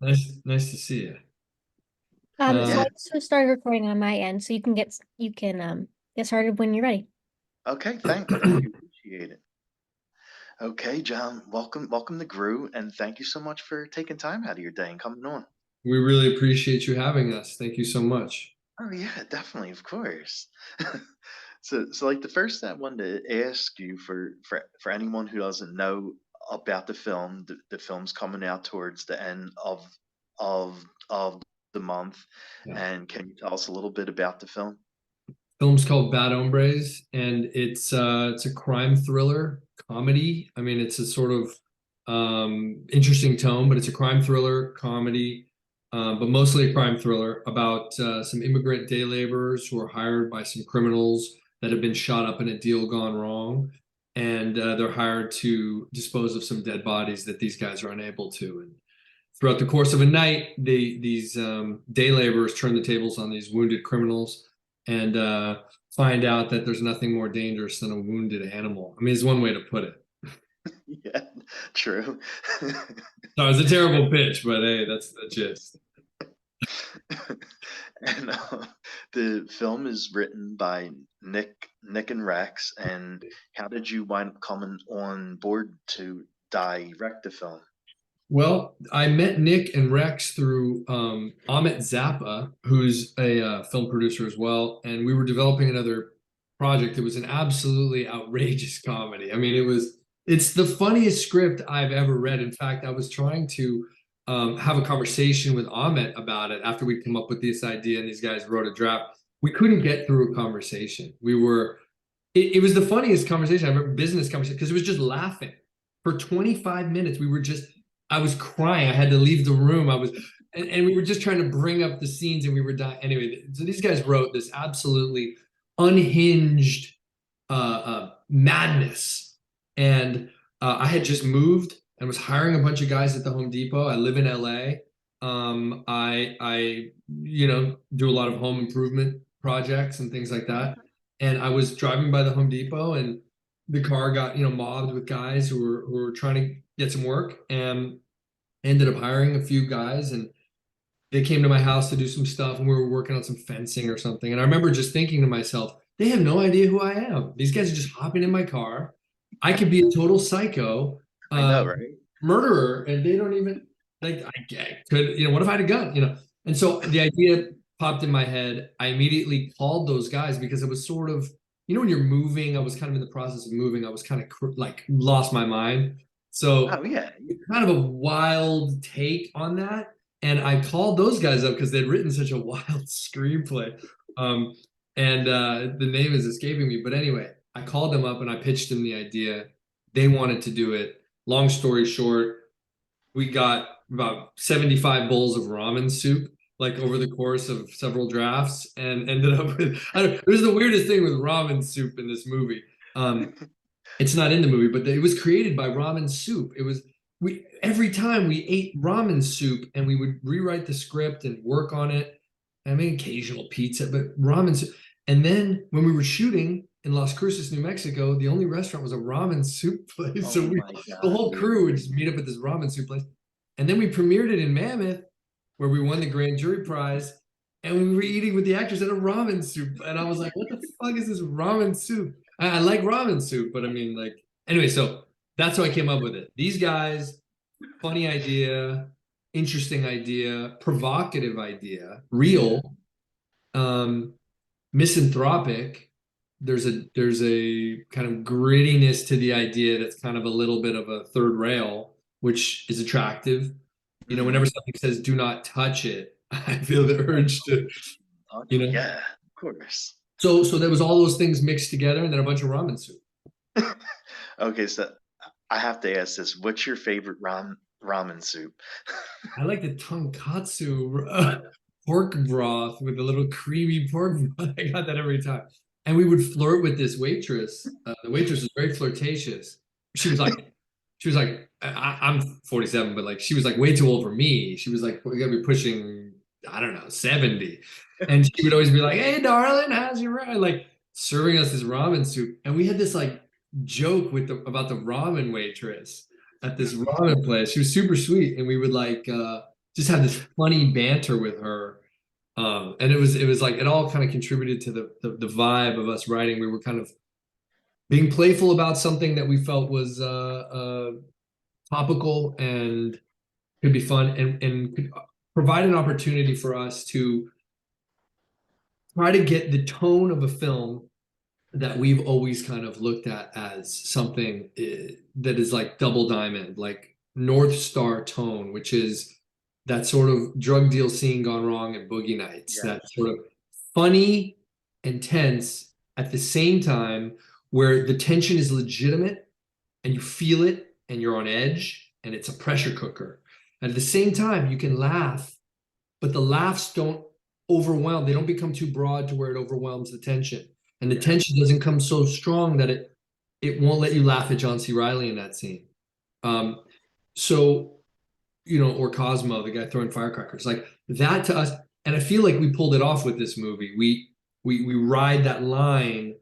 Nice to see you. So I Um, Yeah. just started recording on my end, so you can get started when you're ready. Okay. Thank you. Appreciate it. Okay, John. Welcome to Grue, and thank you so much for taking time out of your day and coming on. we really appreciate you having us. Thank you so much. Oh yeah, definitely, of course. So like the first thing I wanted to ask you for anyone who doesn't know about the film's coming out towards the end of the month, Yeah. and can you tell us a little bit about the film? Film's called Bad Hombres, and it's a crime thriller comedy. I mean, it's a sort of interesting tone, but it's a crime thriller comedy, but mostly a crime thriller about some immigrant day laborers who are hired by some criminals that have been shot up in a deal gone wrong, and they're hired to dispose of some dead bodies that these guys are unable to. And throughout the course of a night, these day laborers turn the tables on these wounded criminals and find out that there's nothing more dangerous than a wounded animal. I mean, it's one way to put it. Yeah, true. So it's a terrible pitch, but hey, that's the gist. And the film is written by Nick and Rex. And how did you wind up coming on board to direct the film? Well, I met Nick and Rex through Amit Zappa, who's a film producer as well, and we were developing another project. It was an absolutely outrageous comedy. I mean, it's the funniest script I've ever read. In fact, I was trying to have a conversation with Amit about it after we'd come up with this idea, and these guys wrote a draft. We couldn't get through a conversation. It was the funniest conversation I remember, business conversation, because it was just laughing for 25 minutes. I was crying. I had to leave the room. And we were just trying to bring up the scenes, and we were dying. Anyway, so these guys wrote this absolutely unhinged madness, and I had just moved and was hiring a bunch of guys at the Home Depot. I live in LA. I do a lot of home improvement projects and things like that. And I was driving by the Home Depot, and the car got mobbed with guys who were trying to get some work, and ended up hiring a few guys, and they came to my house to do some stuff, and we were working on some fencing or something. And I remember just thinking to myself, they have no idea who I am. These guys are just hopping in my car. I could be a total psycho, I uh, know, right? murderer, and they don't even like. I could, what if I had a gun? And so the idea popped in my head. I immediately called those guys because it was sort of, when you're moving. I was kind of in the process of moving. I was kind of like lost my mind. So Oh yeah. kind of a wild take on that. And I called those guys up because they'd written such a wild screenplay. Um, and the name is escaping me. But anyway, I called them up and I pitched them the idea. They wanted to do it. Long story short, we got about 75 bowls of ramen soup like over the course of several drafts, and ended up with, I don't, it was the weirdest thing with ramen soup in this movie. It's not in the movie, but it was created by ramen soup. It was we every time we ate ramen soup, and we would rewrite the script and work on it. I mean, occasional pizza, but ramen soup. And then when we were shooting in Las Cruces, New Mexico, the only restaurant was a ramen soup place. Oh So my the God, whole crew would really? just meet up at this ramen soup place. And then we premiered it in Mammoth, where we won the grand jury prize. And we were eating with the actors at a ramen soup. And I was like, what the fuck is this ramen soup? I like ramen soup, but I mean, like, anyway, so that's how I came up with it. These guys, funny idea, interesting idea, provocative idea, Yeah. real, um, misanthropic. There's a kind of grittiness to the idea that's kind of a little bit of a third rail, which is attractive. Whenever Hmm. something says "do not touch it," I feel the urge to, you know. Yeah, of course. So there was all those things mixed together, and then a bunch of ramen soup. Okay, so I have to ask this. What's your favorite ramen soup? I like the tonkatsu pork broth with the little creamy pork broth. I got that every time. And we would flirt with this waitress. The waitress was very flirtatious. She was like, I'm 47, but like she was like way too old for me. She was like, we gotta be pushing, I don't know, 70. And she would always be like, "Hey, darling, how's your ramen?" Like serving us this ramen soup. And we had this like joke about the ramen waitress at this ramen place. She was super sweet, and we would like just had this funny banter with her. And it was like it all kind of contributed to the vibe of us writing. We were kind of being playful about something that we felt was topical and could be fun and could provide an opportunity for us to try to get the tone of a film that we've always kind of looked at as something that is like double diamond, like North Star tone, which is that sort of drug deal scene gone wrong in Boogie Nights, Yeah. that sort of funny and tense at the same time, where the tension is legitimate and you feel it and you're on edge and it's a pressure cooker. And at the same time, you can laugh, but the laughs don't overwhelm. They don't become too broad to where it overwhelms the tension. And the tension doesn't come so strong that it won't let you laugh at John C. Reilly in that scene. So, or Cosmo, the guy throwing firecrackers, like that to us. And I feel like we pulled it off with this movie. We ride that line.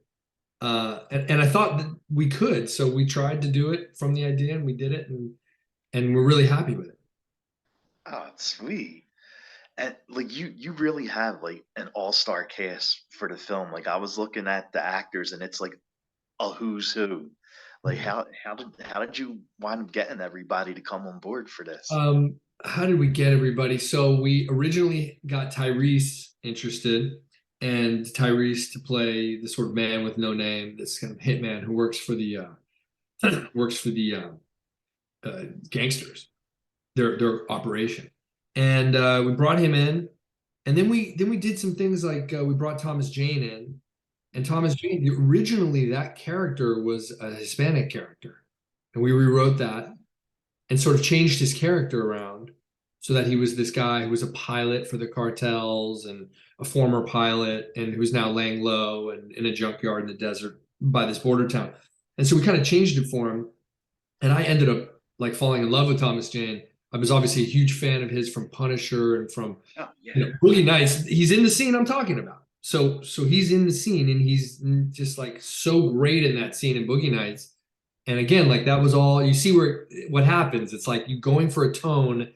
And I thought that we could. So we tried to do it from the idea and we did it and we're really happy with it. Oh, sweet. And like you really have like an all-star cast for the film. Like I was looking at the actors and it's like a who's who. Like how did you wind up getting everybody to come on board for this? How did we get everybody? So we originally got Tyrese interested, and Tyrese to play the sort of man with no name, this kind of hitman who works for the gangsters, their operation. And we brought him in, and then we did some things like we brought Thomas Jane in, and Thomas Jane originally that character was a Hispanic character, and we rewrote that and sort of changed his character around so that he was this guy who was a pilot for the cartels and a former pilot and who's now laying low and in a junkyard in the desert by this border town. And so we kind of changed it for him. And I ended up like falling in love with Thomas Jane. I was obviously a huge fan of his from Punisher and from Oh yeah. Boogie Nights. He's in the scene I'm talking about. So he's in the scene and he's just like so great in that scene in Boogie Nights. And again, like that was all you see what happens. It's like you going for a tone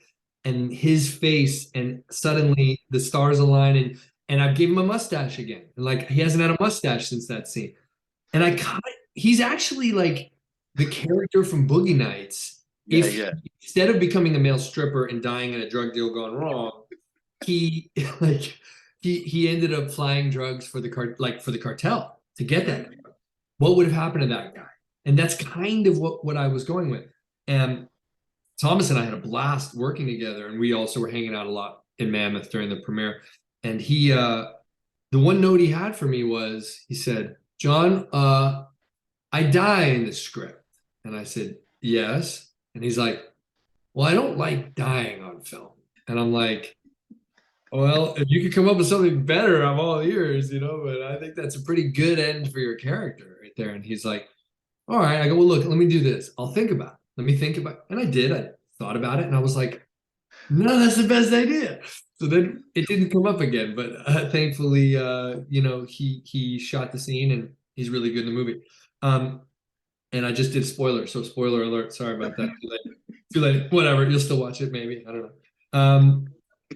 and his face, and suddenly the stars align and I gave him a mustache again. And like he hasn't had a mustache since that scene. And he's actually like the character from Boogie Nights. Yeah, If yeah. instead of becoming a male stripper and dying in a drug deal gone wrong, he like he ended up flying drugs for the cartel to get that. What would have happened to that guy? And that's kind of what I was going with. And Thomas and I had a blast working together, and we also were hanging out a lot in Mammoth during the premiere. And the one note he had for me was, he said, "John, I die in the script." And I said, "Yes." And he's like, "Well, I don't like dying on film." And I'm like, "Well, if you could come up with something better, I'm all ears, but I think that's a pretty good end for your character right there." And he's like, "All right." I go, "Well, look, let me do this. I'll think about it. Let me think about it." And I did. I thought about it and I was like, "No, that's the best idea." So then it didn't come up again, but thankfully, he shot the scene and he's really good in the movie. And I just did spoiler, so spoiler alert. Sorry about that. Too late. Too late. Whatever. You'll still watch it, maybe. I don't know.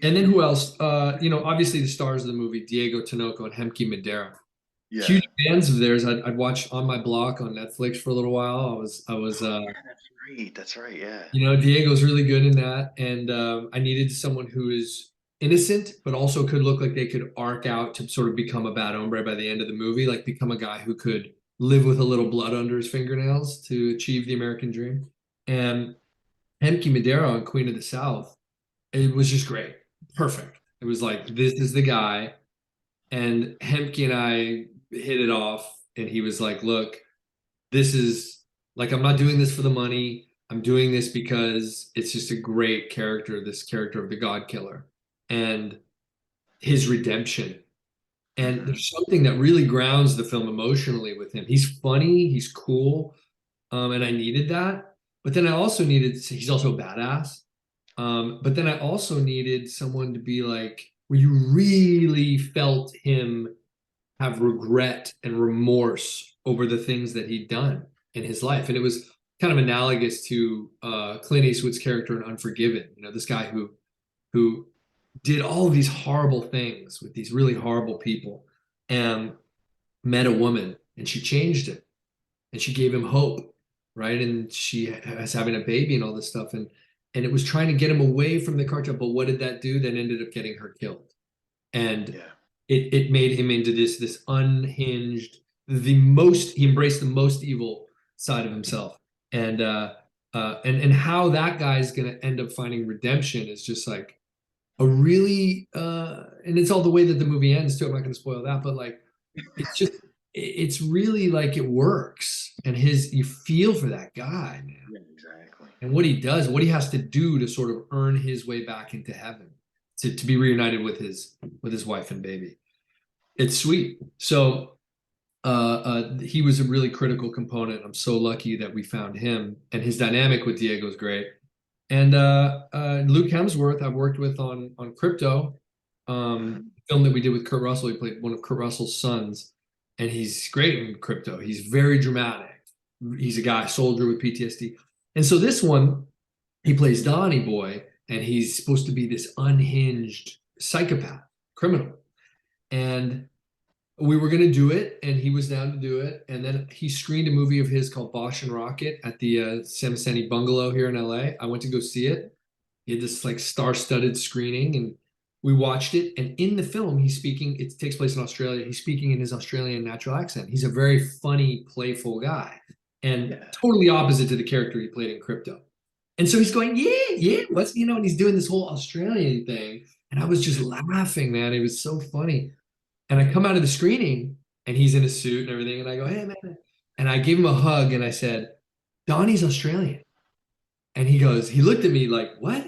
And then who else? Obviously the stars of the movie, Diego Tinoco and Hemke Madera. Yeah. Huge fans of theirs. I'd watch On My Block on Netflix for a little while. I was That's right. Yeah. Diego's really good in that, and I needed someone who is innocent, but also could look like they could arc out to sort of become a bad hombre by the end of the movie, like become a guy who could live with a little blood under his fingernails to achieve the American dream. And Hemke Madera on Queen of the South, it was just great, perfect. It was like, this is the guy. And Hemke and I hit it off, and he was like, "Look, this is like, I'm not doing this for the money. I'm doing this because it's just a great character, this character of the God Killer and his redemption." And there's something that really grounds the film emotionally with him. He's funny, he's cool, and I needed that. But then I also he's also a badass. But then I also needed someone to be like, where you really felt him have regret and remorse over the things that he'd done in his life. And it was kind of analogous to Clint Eastwood's character in Unforgiven. This guy who who did all of these horrible things with these really horrible people, and met a woman, and she changed him, and she gave him hope, right? And she was having a baby and all this stuff, and it was trying to get him away from the cartel. But what did that do? That ended up getting her killed, and Yeah. it made him into this unhinged, he embraced the most evil side of himself, and how that guy's gonna end up finding redemption is just like a really and it's all the way that the movie ends too. I'm not going to spoil that, but like it's just it's really like it works, and you feel for that guy, man, Yeah, exactly. and what he does, what he has to do to sort of earn his way back into heaven, to be reunited with his wife and baby. It's sweet. So he was a really critical component. I'm so lucky that we found him, and his dynamic with Diego is great. And Luke Hemsworth, I've worked with on Crypto, film that we did with Kurt Russell. He played one of Kurt Russell's sons, and he's great in Crypto. He's very dramatic. He's a guy, soldier with PTSD. And so this one, he plays Donnie Boy, and he's supposed to be this unhinged psychopath, criminal. And we were going to do it, and he was down to do it. And then he screened a movie of his called Bosch and Rocket at the Samaseni Bungalow here in LA. I went to go see it. He had this like star-studded screening, and we watched it. And in the film, he's speaking. It takes place in Australia. He's speaking in his Australian natural accent. He's a very funny, playful guy, and totally opposite to the character he played in Crypto. And so he's going, yeah, what's and he's doing this whole Australian thing, and I was just laughing, man. It was so funny. And I come out of the screening, and he's in a suit and everything. And I go, hey, man. And I gave him a hug, and I said, Donnie's Australian. And he looked at me like, what?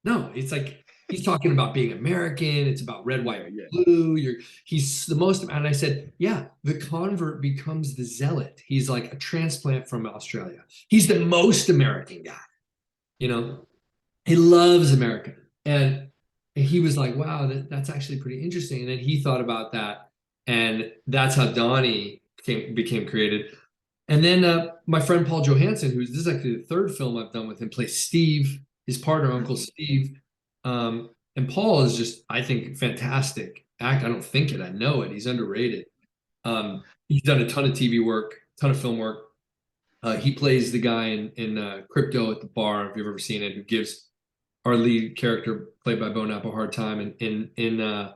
No, it's like, he's talking about being American. It's about red, white, blue. He's the most. And I said, yeah, the convert becomes the zealot. He's like a transplant from Australia. He's the most American guy. He loves America. And he was like, wow, that's actually pretty interesting. And then he thought about that, and that's how Donnie became created. And then my friend Paul Johansson, this is actually the third film I've done with him, plays Steve, his partner, Uncle Steve. And Paul is just, I think, fantastic actor. I don't think it, I know it. He's underrated. He's done a ton of TV work, ton of film work. He plays the guy in Crypto at the bar, if you've ever seen it, who gives our lead character, played by Bo Knapp, a hard time. And in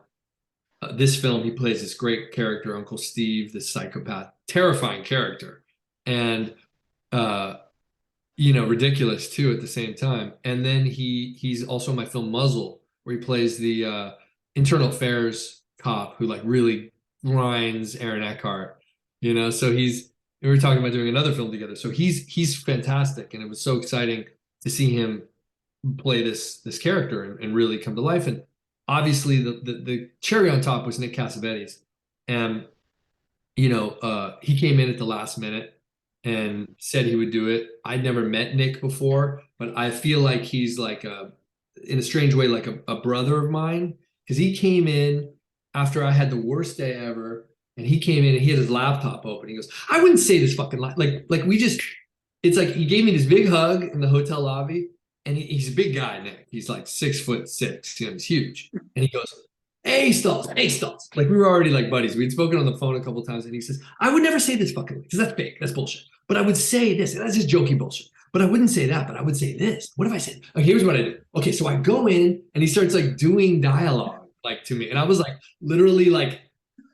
this film, he plays this great character, Uncle Steve, this psychopath, terrifying character, and ridiculous too at the same time. And then he's also in my film Muzzle, where he plays the internal affairs cop who like really grinds Aaron Eckhart. So we were talking about doing another film together. So he's fantastic, and it was so exciting to see him play this character and really come to life. And obviously the cherry on top was Nick Cassavetes, and he came in at the last minute and said he would do it. I'd never met Nick before, but I feel like he's like in a strange way, like a brother of mine, because he came in after I had the worst day ever, and he came in and he had his laptop open. He goes, I wouldn't say this fucking it's like he gave me this big hug in the hotel lobby. And he's a big guy, Nick. He's like 6'6". He's huge. And he goes, hey, Stalls. Like, we were already like buddies. We'd spoken on the phone a couple of times. And he says, I would never say this fucking way, because that's fake. That's bullshit. But I would say this. And that's just jokey bullshit. But I wouldn't say that. But I would say this. What if I said, okay, here's what I do. Okay, so I go in, and he starts like doing dialogue like to me. And I was like literally like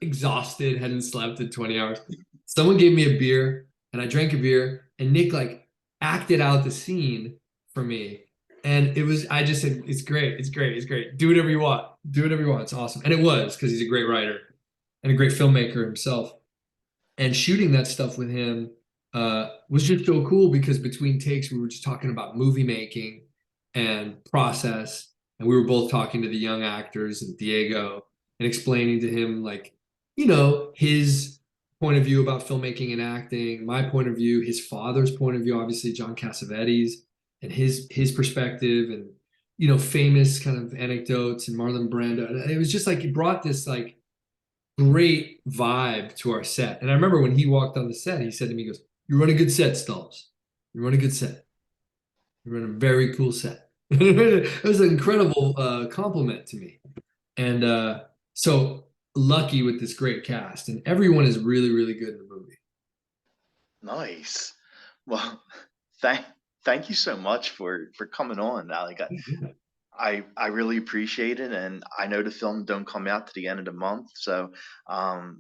exhausted, hadn't slept in 20 hours. Someone gave me a beer, and I drank a beer. And Nick like acted out the scene for me. And I just said, it's great. Do whatever you want. It's awesome. And it was, because he's a great writer and a great filmmaker himself. And shooting that stuff with him was just so cool, because between takes, we were just talking about movie making and process. And we were both talking to the young actors and Diego and explaining to him, like, his point of view about filmmaking and acting, my point of view, his father's point of view, obviously John Cassavetes, and his perspective, and famous kind of anecdotes, and Marlon Brando. And it was just like, it brought this like great vibe to our set. And I remember when he walked on the set, he said to me, he goes, you run a good set, Stalls. You run a good set. You run a very cool set. It was an incredible compliment to me. And so lucky with this great cast, and everyone is really, really good in the movie. Nice. Well, thank thank you so much for coming on. Like I really appreciate it, and I know the film don't come out to the end of the month, so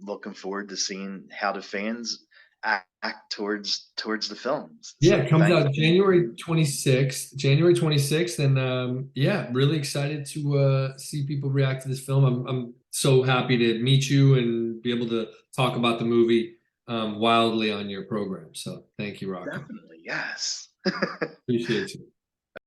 looking forward to seeing how the fans act towards the films. Yeah, So it comes thank out you. January 26th. January 26th, and yeah, really excited to see people react to this film. I'm so happy to meet you and be able to talk about the movie wildly on your program. So thank you, Rocco. Definitely, yes. Appreciate you.